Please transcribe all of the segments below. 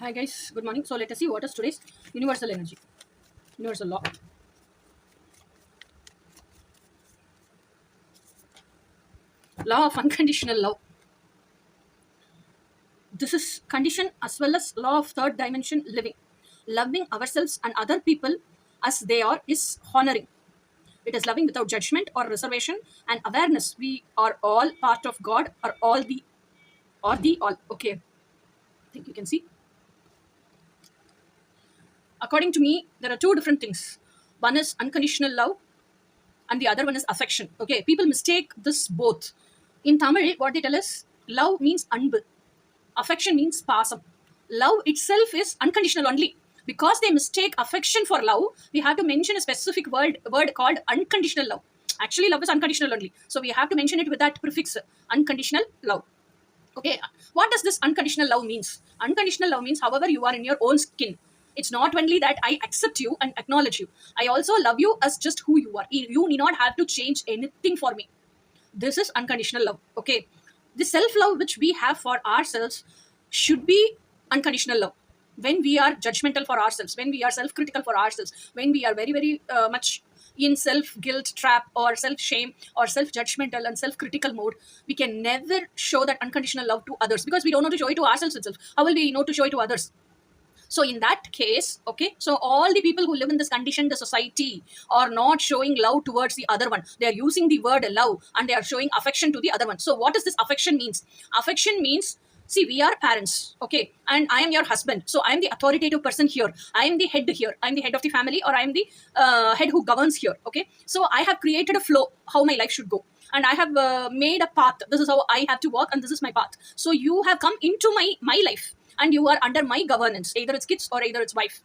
Hi guys, good morning. So let us see what is today's universal energy, universal law. Law of unconditional love. This is condition as well as law of third dimension living. Loving ourselves and other people as they are is honoring. It is loving without judgment or reservation and awareness. We are all part of God or all the all. Okay. I think you can see. According to me, there are two different things. One is unconditional love and the other one is affection. Okay, people mistake this both. In Tamil, what they tell us, love means anbu, affection means pasam. Love itself is unconditional only. Because they mistake affection for love, we have to mention a specific word called unconditional love. Actually, love is unconditional only. So we have to mention it with that prefix, unconditional love. Okay, what does this unconditional love means? Unconditional love means however you are in your own skin. It's not only that I accept you and acknowledge you. I also love you as just who you are. You need not have to change anything for me. This is unconditional love. Okay, the self-love which we have for ourselves should be unconditional love. When we are judgmental for ourselves, when we are self-critical for ourselves, when we are very much in self-guilt trap or self-shame or self-judgmental and self-critical mode, we can never show that unconditional love to others because we don't know to show it to ourselves itself. How will we know to show it to others? So in that case, okay, so all the people who live in this condition, the society, are not showing love towards the other one. They are using the word love and they are showing affection to the other one. So what does this affection means? Affection means, see, we are parents, okay, and I am your husband. So I am the authoritative person here. I am the head here. I am the head of the family, or I am the head who governs here, okay. So I have created a flow, how my life should go. And I have made a path. This is how I have to walk and this is my path. So you have come into my life and you are under my governance. Either it's kids or either it's wife.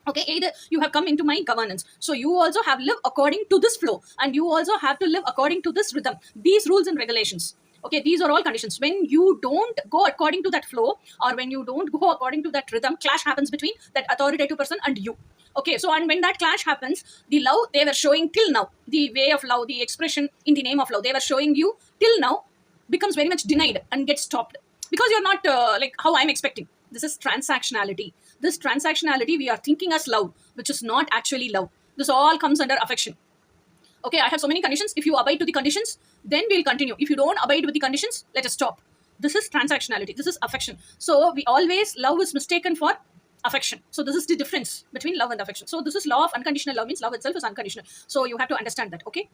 Okay, either you have come into my governance. So you also have lived according to this flow and you also have to live according to this rhythm. These rules and regulations. Okay, these are all conditions. When you don't go according to that flow or when you don't go according to that rhythm, clash happens between that authoritative person and you. Okay, so and when that clash happens, the love they were showing till now, the way of love, the expression in the name of love, they were showing you till now becomes very much denied and gets stopped because you're not like how I'm expecting. This is transactionality. This transactionality we are thinking as love, which is not actually love. This all comes under affection. Okay, I have so many conditions. If you abide to the conditions, then we'll continue. If you don't abide with the conditions, let us stop. This is transactionality. This is affection. So we always, love is mistaken for affection. So this is the difference between love and affection. So this is law of unconditional love, means love itself is unconditional. So you have to understand that. Okay.